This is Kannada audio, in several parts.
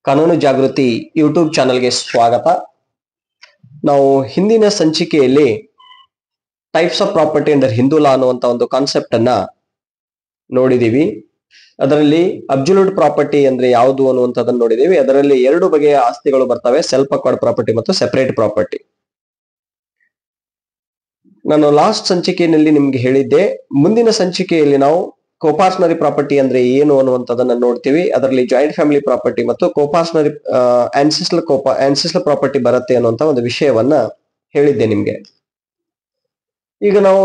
ಕಾನೂನು ಜಾಗೃತಿ ಯೂಟ್ಯೂಬ್ ಚಾನಲ್ಗೆ ಸ್ವಾಗತ. ನಾವು ಹಿಂದಿನ ಸಂಚಿಕೆಯಲ್ಲಿ ಟೈಪ್ಸ್ ಆಫ್ ಪ್ರಾಪರ್ಟಿ ಅಂದರೆ ಹಿಂದೂ ಲಾ ಅನ್ನುವಂತ ಒಂದು ಕಾನ್ಸೆಪ್ಟ್ ಅನ್ನ ನೋಡಿದೀವಿ. ಅದರಲ್ಲಿ ಅಬ್ಸಲ್ಯೂಟ್ ಪ್ರಾಪರ್ಟಿ ಅಂದ್ರೆ ಯಾವುದು ಅನ್ನುವಂಥದ್ದನ್ನು ನೋಡಿದೀವಿ. ಅದರಲ್ಲಿ ಎರಡು ಬಗೆಯ ಆಸ್ತಿಗಳು ಬರ್ತವೆ, ಸೆಲ್ಫ್ ಅಕ್ವೈರ್ಡ್ ಪ್ರಾಪರ್ಟಿ ಮತ್ತು ಸೆಪರೇಟ್ ಪ್ರಾಪರ್ಟಿ. ನಾನು ಲಾಸ್ಟ್ ಸಂಚಿಕೆಯಲ್ಲಿ ನಿಮ್ಗೆ ಹೇಳಿದ್ದೆ, ಮುಂದಿನ ಸಂಚಿಕೆಯಲ್ಲಿ ನಾವು ಕೋಪಾರ್ಷನರಿ ಪ್ರಾಪರ್ಟಿ ಅಂದ್ರೆ ಏನು ಅನ್ನುವಂಥದ್ದನ್ನ ನೋಡ್ತೀವಿ. ಅದರಲ್ಲಿ ಜಾಯಿಂಟ್ ಫ್ಯಾಮಿಲಿ ಪ್ರಾಪರ್ಟಿ ಮತ್ತು ಕೋಪಾರ್ಷನರಿ ಆನ್ಸಿಸ್ಟಲ್ ಪ್ರಾಪರ್ಟಿ ಬರುತ್ತೆ ಅನ್ನುವಂತ ಒಂದು ವಿಷಯವನ್ನ ಹೇಳಿದ್ದೆ ನಿಮ್ಗೆ. ಈಗ ನಾವು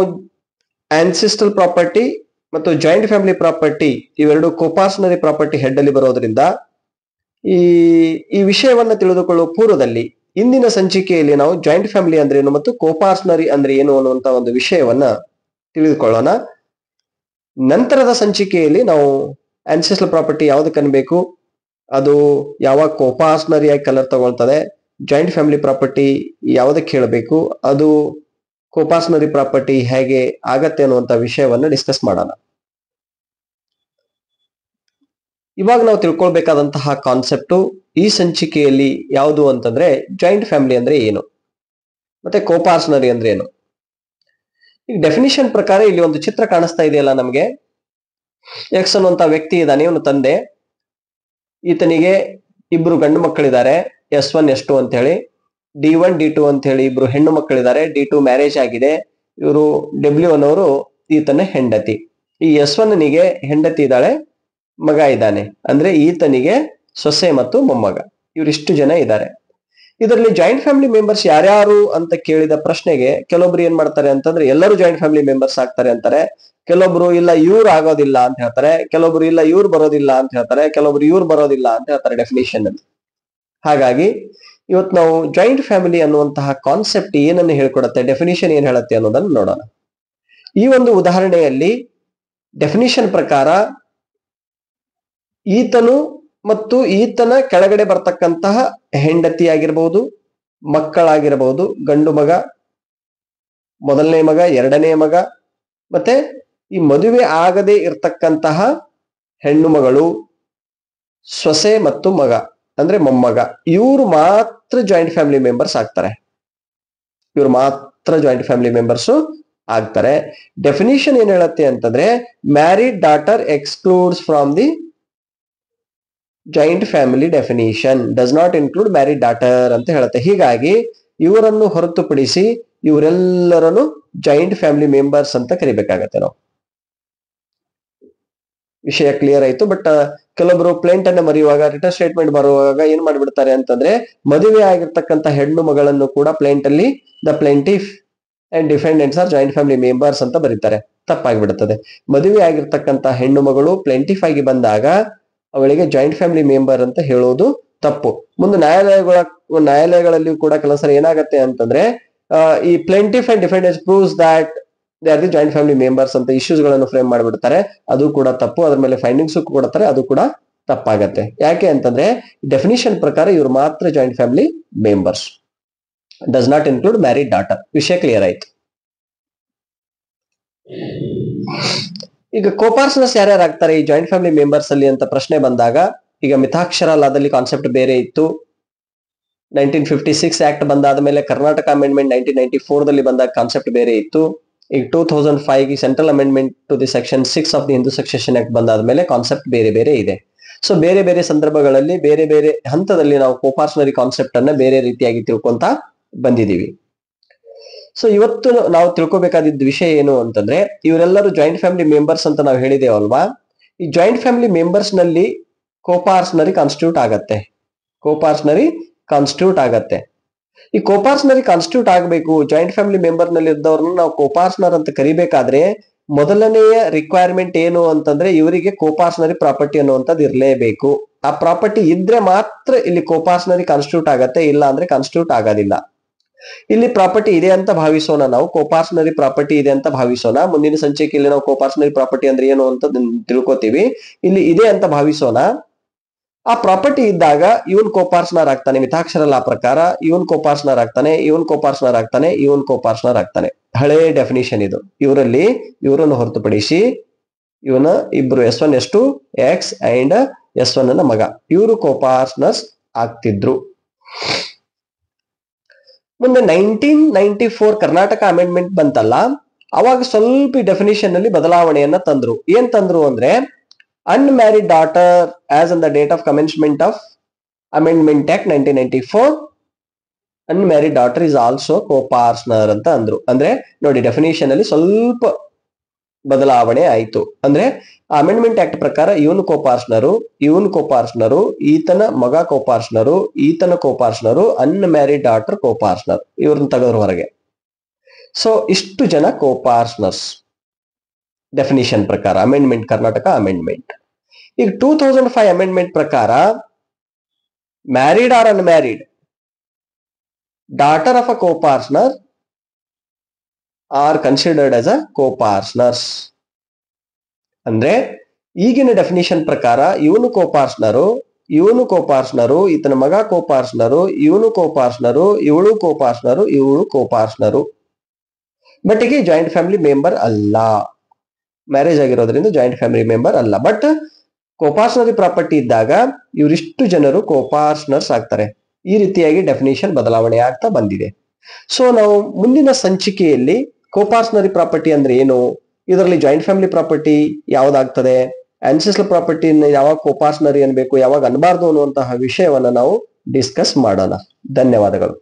ಆನ್ಸಿಸ್ಟಲ್ ಪ್ರಾಪರ್ಟಿ ಮತ್ತು ಜಾಯಿಂಟ್ ಫ್ಯಾಮಿಲಿ ಪ್ರಾಪರ್ಟಿ ಇವೆರಡು ಕೋಪಾರ್ಷನರಿ ಪ್ರಾಪರ್ಟಿ ಹೆಡ್ ಅಲ್ಲಿ ಬರೋದ್ರಿಂದ ಈ ವಿಷಯವನ್ನ ತಿಳಿದುಕೊಳ್ಳುವ ಪೂರ್ವದಲ್ಲಿ ಇಂದಿನ ಸಂಚಿಕೆಯಲ್ಲಿ ನಾವು ಜಾಯಿಂಟ್ ಫ್ಯಾಮಿಲಿ ಅಂದ್ರೆ ಏನು ಮತ್ತು ಕೋಪಾರ್ಷನರಿ ಅಂದ್ರೆ ಏನು ಅನ್ನುವಂತ ಒಂದು ವಿಷಯವನ್ನ ತಿಳಿದುಕೊಳ್ಳೋಣ. ನಂತರದ ಸಂಚಿಕೆಯಲ್ಲಿ ನಾವು ಆನ್ಸಿಸ್ಟಲ್ ಪ್ರಾಪರ್ಟಿ ಯಾವ್ದಕ್ಕೆ ಅನ್ಬೇಕು, ಅದು ಯಾವಾಗ ಕೋಪಾರ್ಷನರಿ ಆಗಿ ಕಲರ್ ತಗೊಳ್ತದೆ, ಜಾಯಿಂಟ್ ಫ್ಯಾಮಿಲಿ ಪ್ರಾಪರ್ಟಿ ಯಾವ್ದಕ್ಕೆ ಹೇಳಬೇಕು, ಅದು ಕೋಪಾರ್ಷನರಿ ಪ್ರಾಪರ್ಟಿ ಹೇಗೆ ಆಗತ್ತೆ ಅನ್ನುವಂತ ವಿಷಯವನ್ನ ಡಿಸ್ಕಸ್ ಮಾಡೋಣ. ಇವಾಗ ನಾವು ತಿಳ್ಕೊಳ್ಬೇಕಾದಂತಹ ಕಾನ್ಸೆಪ್ಟು ಈ ಸಂಚಿಕೆಯಲ್ಲಿ ಯಾವುದು ಅಂತಂದ್ರೆ ಜಾಯಿಂಟ್ ಫ್ಯಾಮಿಲಿ ಅಂದ್ರೆ ಏನು ಮತ್ತೆ ಕೋಪಾರ್ಷನರಿ ಅಂದ್ರೆ ಏನು. ಈಗ ಡೆಫಿನಿಷನ್ ಪ್ರಕಾರ ಇಲ್ಲಿ ಒಂದು ಚಿತ್ರ ಕಾಣಿಸ್ತಾ ಇದೆಯಲ್ಲ ನಮ್ಗೆ. ಎಕ್ಸ್ ಅನ್ನುವಂತ ವ್ಯಕ್ತಿ ಇದ್ದಾನೆ, ಇವನು ತಂದೆ. ಈತನಿಗೆ ಇಬ್ರು ಗಂಡು ಮಕ್ಕಳಿದ್ದಾರೆ, S1 S2 ಅಂತ ಹೇಳಿ. D1 D2 ಅಂತ ಹೇಳಿ ಇಬ್ರು ಹೆಣ್ಣು ಮಕ್ಕಳಿದ್ದಾರೆ. D2 ಮ್ಯಾರೇಜ್ ಆಗಿದೆ. ಇವರು W1 ಅವರು ಈತನ ಹೆಂಡತಿ. ಈ S1ನಿಗೆ ಹೆಂಡತಿ ಇದ್ದಾಳೆ, ಮಗ ಇದ್ದಾನೆ. ಅಂದ್ರೆ ಈತನಿಗೆ ಸೊಸೆ ಮತ್ತು ಮೊಮ್ಮಗ, ಇವರಿಷ್ಟು ಜನ ಇದ್ದಾರೆ. ಇದರಲ್ಲಿ ಜಾಯಿಂಟ್ ಫ್ಯಾಮಿಲಿ ಮೆಂಬರ್ಸ್ ಯಾರ್ಯಾರು ಅಂತ ಕೇಳಿದ ಪ್ರಶ್ನೆಗೆ ಕೆಲವೊಬ್ರು ಏನ್ ಮಾಡ್ತಾರೆ ಅಂತಂದ್ರೆ ಎಲ್ಲರೂ ಜಾಯಿಂಟ್ ಫ್ಯಾಮಿಲಿ ಮೆಂಬರ್ಸ್ ಆಗ್ತಾರೆ ಅಂತಾರೆ. ಕೆಲವೊಬ್ರು ಇಲ್ಲ ಇವ್ರು ಆಗೋದಿಲ್ಲ ಅಂತ ಹೇಳ್ತಾರೆ, ಕೆಲವೊಬ್ರು ಇಲ್ಲ ಇವ್ರು ಬರೋದಿಲ್ಲ ಅಂತ ಹೇಳ್ತಾರೆ, ಕೆಲವೊಬ್ರು ಇವ್ರು ಬರೋದಿಲ್ಲ ಅಂತ ಹೇಳ್ತಾರೆ ಡೆಫಿನೇಷನ್ ಅಲ್ಲಿ. ಹಾಗಾಗಿ ಇವತ್ತು ನಾವು ಜಾಯಿಂಟ್ ಫ್ಯಾಮಿಲಿ ಅನ್ನುವಂತಹ ಕಾನ್ಸೆಪ್ಟ್ ಏನನ್ನು ಹೇಳ್ಕೊಡುತ್ತೆ, ಡೆಫಿನೇಷನ್ ಏನ್ ಹೇಳುತ್ತೆ ಅನ್ನೋದನ್ನು ನೋಡೋಣ. ಈ ಒಂದು ಉದಾಹರಣೆಯಲ್ಲಿ ಡೆಫಿನೇಷನ್ ಪ್ರಕಾರ ಈತನು ಮತ್ತು ಈತನ ಕೆಳಗಡೆ ಬರ್ತಕ್ಕಂತಹ ಹೆಂಡತಿ ಆಗಿರಬಹುದು, ಮಕ್ಕಳಾಗಿರಬಹುದು, ಗಂಡು ಮಗ, ಮೊದಲನೇ ಮಗ, ಎರಡನೇ ಮಗ, ಮತ್ತೆ ಈ ಮದುವೆ ಆಗದೆ ಇರ್ತಕ್ಕಂತಹ ಹೆಣ್ಣು ಮಗಳು, ಸೊಸೆ ಮತ್ತು ಮಗ ಅಂದ್ರೆ ಮೊಮ್ಮಗ, ಇವರು ಮಾತ್ರ ಜಾಯಿಂಟ್ ಫ್ಯಾಮಿಲಿ ಮೆಂಬರ್ಸ್ ಆಗ್ತಾರೆ. ಇವರು ಮಾತ್ರ ಜಾಯಿಂಟ್ ಫ್ಯಾಮಿಲಿ ಮೆಂಬರ್ಸ್ ಆಗ್ತಾರೆ. ಡೆಫಿನಿಷನ್ ಏನ್ ಹೇಳುತ್ತೆ ಅಂತಂದ್ರೆ married daughter excludes from the joint family definition, does not include married daughter ಅಂತ ಹೇಳುತ್ತೆ. ಹೀಗಾಗಿ ಇವರನ್ನು ಹೊರತುಪಡಿಸಿ ಇವರೆಲ್ಲರನ್ನು ಜಾಯಿಂಟ್ ಫ್ಯಾಮಿಲಿ ಮೆಂಬರ್ಸ್ ಅಂತ ಕರಿಬೇಕಾಗತ್ತೆ ನಾವು. ವಿಷಯ ಕ್ಲಿಯರ್ ಆಯ್ತು. ಬಟ್ ಕೆಲವೊಬ್ರು ಪ್ಲೇಂಟ್ ಅನ್ನ ಮರೆಯುವಾಗ, ರಿಟರ್ನ್ ಸ್ಟೇಟ್ಮೆಂಟ್ ಬರುವಾಗ ಏನ್ ಮಾಡ್ಬಿಡ್ತಾರೆ ಅಂತಂದ್ರೆ ಮದುವೆ ಆಗಿರ್ತಕ್ಕಂಥ ಹೆಣ್ಣು ಮಗಳನ್ನು ಕೂಡ ಪ್ಲೇಂಟ್ ಅಲ್ಲಿ the plaintiff and defendants are joint family members ಅಂತ ಬರೀತಾರೆ. ತಪ್ಪಾಗ್ಬಿಡುತ್ತದೆ. ಮದುವೆ ಆಗಿರ್ತಕ್ಕಂಥ ಹೆಣ್ಣು ಮಗಳು ಪ್ಲೇಂಟಿಫ್ ಆಗಿ ಬಂದಾಗ ಅವಳಿಗೆ ಜಾಯಿಂಟ್ ಫ್ಯಾಮಿಲಿ ಮೆಂಬರ್ ಅಂತ ಹೇಳೋದು ತಪ್ಪು. ಮುಂದೆ ನ್ಯಾಯಾಲಯಗಳಲ್ಲಿ ಕೂಡ ಕೆಲಸ ಏನಾಗತ್ತೆ ಅಂತಂದ್ರೆ ಈ plaintiff and defendants proves that they are the joint family members ಅಂತ ಇಶ್ಯೂಸ್ ಗಳನ್ನು ಫ್ರೇಮ್ ಮಾಡಿಬಿಡ್ತಾರೆ. ಅದು ಕೂಡ ತಪ್ಪು. ಅದ್ರ ಮೇಲೆ ಫೈಂಡಿಂಗ್ಸ್ ಕೊಡ್ತಾರೆ, ಅದು ಕೂಡ ತಪ್ಪಾಗತ್ತೆ. ಯಾಕೆ ಅಂತಂದ್ರೆ ಡೆಫಿನಿಷನ್ ಪ್ರಕಾರ ಇವ್ರು ಮಾತ್ರ joint family members, does not include married daughter. ವಿಷಯ ಕ್ಲಿಯರ್ ಆಯ್ತು. ಈಗ ಕೋಪಾರ್ಷನರ್ಸ್ ಯಾರ್ಯಾರು ಆಗ್ತಾರೆ ಈ ಜಾಯಿಂಟ್ ಫ್ಯಾಮಿಲಿ ಮೆಂಬರ್ಸ್ ಅಲ್ಲಿ ಅಂತ ಪ್ರಶ್ನೆ ಬಂದಾಗ, ಈಗ ಮಿತಾಕ್ಷರ ಲಾದಲ್ಲಿ ಕಾನ್ಸೆಪ್ಟ್ ಬೇರೆ ಇತ್ತು. 1956 ಆಕ್ಟ್ ಬಂದಾದ ಮೇಲೆ ಕರ್ನಾಟಕ ಅಮೆಂಡ್ಮೆಂಟ್ 1994 ಬಂದಾಗ ಕಾನ್ಸೆಪ್ಟ್ ಬೇರೆ ಇತ್ತು. ಈಗ 2005 central amendment to the section 6 of the Hindu succession act ಬಂದಾದ ಮೇಲೆ ಕಾನ್ಸೆಪ್ಟ್ ಬೇರೆ ಬೇರೆ ಇದೆ. ಸೊ ಬೇರೆ ಬೇರೆ ಸಂದರ್ಭಗಳಲ್ಲಿ ಬೇರೆ ಬೇರೆ ಹಂತದಲ್ಲಿ ನಾವು ಕೋಪಾರ್ಷನರಿ ಕಾನ್ಸೆಪ್ಟ್ ಅನ್ನ ಬೇರೆ ರೀತಿಯಾಗಿ ತಿಳ್ಕೊಂತ ಬಂದಿದೀವಿ. ಸೊ ಇವತ್ತು ನಾವು ತಿಳ್ಕೊಬೇಕಾದಿದ್ದ ವಿಷಯ ಏನು ಅಂತಂದ್ರೆ ಇವರೆಲ್ಲರೂ ಜಾಯಿಂಟ್ ಫ್ಯಾಮಿಲಿ ಮೆಂಬರ್ಸ್ ಅಂತ ನಾವು ಹೇಳಿದೇವಲ್ವಾ. ಈ ಜಾಯಿಂಟ್ ಫ್ಯಾಮಿಲಿ ಮೆಂಬರ್ಸ್ ನಲ್ಲಿ ಕೋಪಾರ್ಷನರಿ ಕಾನ್ಸ್ಟಿಟ್ಯೂಟ್ ಆಗತ್ತೆ. ಕೋಪಾರ್ಷನರಿ ಕಾನ್ಸ್ಟಿಟ್ಯೂಟ್ ಆಗತ್ತೆ. ಈ ಕೋಪಾರ್ಷನರಿ ಕಾನ್ಸ್ಟಿಟ್ಯೂಟ್ ಆಗಬೇಕು, ಜಾಯಿಂಟ್ ಫ್ಯಾಮಿಲಿ ಮೆಂಬರ್ ನಲ್ಲಿ ಇದ್ದವ್ರನ್ನ ನಾವು ಕೋಪಾರ್ಷನರ್ ಅಂತ ಕರಿಬೇಕಾದ್ರೆ ಮೊದಲನೆಯ ರಿಕ್ವೈರ್ಮೆಂಟ್ ಏನು ಅಂತಂದ್ರೆ ಇವರಿಗೆ ಕೋಪಾರ್ಷನರಿ ಪ್ರಾಪರ್ಟಿ ಅನ್ನುವಂಥದ್ದು ಇರಲೇಬೇಕು. ಆ ಪ್ರಾಪರ್ಟಿ ಇದ್ರೆ ಮಾತ್ರ ಇಲ್ಲಿ ಕೋಪಾರ್ಷನರಿ ಕಾನ್ಸ್ಟಿಟ್ಯೂಟ್ ಆಗತ್ತೆ, ಇಲ್ಲ ಅಂದ್ರೆ ಕಾನ್ಸ್ಟಿಟ್ಯೂಟ್ ಆಗೋದಿಲ್ಲ. ಇಲ್ಲಿ ಪ್ರಾಪರ್ಟಿ ಇದೆ ಅಂತ ಭಾವಿಸೋಣ, ನಾವು ಕೋಪಾರ್ಷನರಿ ಪ್ರಾಪರ್ಟಿ ಇದೆ ಅಂತ ಭಾವಿಸೋಣ. ಮುಂದಿನ ಸಂಚಿಕೆಯಲ್ಲಿ ನಾವು ಕೋಪಾರ್ಷನರಿ ಪ್ರಾಪರ್ಟಿ ಅಂದ್ರೆ ಏನು ಅಂತ ತಿಳ್ಕೊತೀವಿ. ಇಲ್ಲಿ ಇದೆ ಅಂತ ಭಾವಿಸೋಣ. ಆ ಪ್ರಾಪರ್ಟಿ ಇದ್ದಾಗ ಇವನ್ ಕೋಪಾರ್ಷನರ್ ಆಗ್ತಾನೆ. ಮಿತಾಕ್ಷರ ಲಾ ಪ್ರಕಾರ ಇವನ್ ಕೋಪಾರ್ಷನರ್ ಆಗ್ತಾನೆ, ಇವನ್ ಕೋಪಾರ್ಷನರ್ ಆಗ್ತಾನೆ, ಇವನ್ ಕೋಪಾರ್ಷನರ್ ಆಗ್ತಾನೆ. ಹಳೆ ಡೆಫಿನಿಷನ್ ಇದು. ಇವರಲ್ಲಿ ಇವರನ್ನು ಹೊರತುಪಡಿಸಿ ಇವನ ಇಬ್ರು S1 S2 X and S1 ನ ಮಗ, ಇವರು ಕೋಪಾರ್ಟ್ನರ್ಸ್ ಆಗ್ತಿದ್ರು. ಮುಂದೆ 1994 ಕರ್ನಾಟಕ ಅಮೆಂಡ್ಮೆಂಟ್ ಬಂತಲ್ಲ, ಅವಾಗ ಸ್ವಲ್ಪ ಡೆಫಿನಿಷನ್ ಅಲ್ಲಿ ಬದಲಾವಣೆಯನ್ನ ತಂದ್ರು. ಏನ್ ತಂದ್ರು ಅಂದ್ರೆ, unmarried daughter as on the date of commencement of amendment act 1994, unmarried daughter is also coparcener ಅಂತ ಅಂದ್ರು. ಅಂದ್ರೆ ನೋಡಿ, ಡೆಫಿನಿಷನ್ ಅಲ್ಲಿ ಸ್ವಲ್ಪ ಬದಲಾವಣೆ ಆಯ್ತು. ಅಂದ್ರೆ ಅಮೆಂಡ್ಮೆಂಟ್ ಆಕ್ಟ್ ಪ್ರಕಾರ ಇವನು ಕೋಪಾರ್ಟ್ನರು, ಈತನ ಮಗ ಕೋಪಾರ್ಟ್ನರು, ಈತನ ಕೋಪಾರ್ಟ್ನರು, ಅನ್ಮ್ಯಾರಿಡ್ ಡಾಟರ್ ಕೋಪಾರ್ಟ್ನರ್, ಇವ್ರನ್ನ ತೆಗೆದ್ರು ಹೊರಗೆ. ಸೊ ಇಷ್ಟು ಜನ ಕೋಪಾರ್ಟ್ನರ್ಸ್ ಡೆಫಿನಿಷನ್ ಪ್ರಕಾರ, ಅಮೆಂಡ್ಮೆಂಟ್, ಕರ್ನಾಟಕ ಅಮೆಂಡ್ಮೆಂಟ್. ಈಗ 2005 ಅಮೆಂಡ್ಮೆಂಟ್ ಪ್ರಕಾರ married or unmarried daughter of a coparcener are considered as a coparceners. ಅಂದ್ರೆ ಈಗಿನ ಡೆಫಿನಿಷನ್ ಪ್ರಕಾರ ಇವನು ಕೋಪಾರ್ಟ್ನರು, ಈತನ ಮಗ ಕೋಪಾರ್ಟ್ನರು, ಇವನು ಕೋಪಾರ್ಟ್ನರು, ಇವಳು ಕೋಪಾರ್ಟ್ನರು. ಬಟ್ ಈಗ ಜಾಯಿಂಟ್ ಫ್ಯಾಮಿಲಿ ಮೆಂಬರ್ ಅಲ್ಲ, ಮ್ಯಾರೇಜ್ ಆಗಿರೋದ್ರಿಂದ ಜಾಯಿಂಟ್ ಫ್ಯಾಮಿಲಿ ಮೆಂಬರ್ ಅಲ್ಲ. ಬಟ್ ಕೋಪಾರ್ಟ್ನರಿ ಪ್ರಾಪರ್ಟಿ ಇದ್ದಾಗ ಇವರಿಷ್ಟು ಜನರು ಕೋಪಾರ್ಟ್ನರ್ಸ್ ಆಗ್ತಾರೆ. ಈ ರೀತಿಯಾಗಿ ಡೆಫಿನಿಷನ್ ಬದಲಾವಣೆ ಆಗ್ತಾ ಬಂದಿದೆ. ಸೊ ನಾವು ಮುಂದಿನ ಸಂಚಿಕೆಯಲ್ಲಿ ಕೋಪಾರ್ಟ್ನರಿ ಪ್ರಾಪರ್ಟಿ ಅಂದ್ರೆ ಏನು, ಇದರಲ್ಲಿ ಜಾಯಿಂಟ್ ಫ್ಯಾಮಿಲಿ ಪ್ರಾಪರ್ಟಿ ಯಾವ್ದಾಗ್ತದೆ, ಆನ್ಸೆಸ್ಟರ್ ಪ್ರಾಪರ್ಟಿ ಯಾವಾಗ ಕೋಪಾರ್ಟ್ನರಿ ಅನ್ಬೇಕು, ಯಾವಾಗ ಅನ್ಬಾರ್ದು ಅನ್ನುವಂತಹ ವಿಷಯವನ್ನ ನಾವು ಡಿಸ್ಕಸ್ ಮಾಡೋಣ. ಧನ್ಯವಾದಗಳು.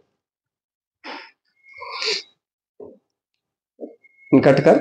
ಕಟ್ಕರ್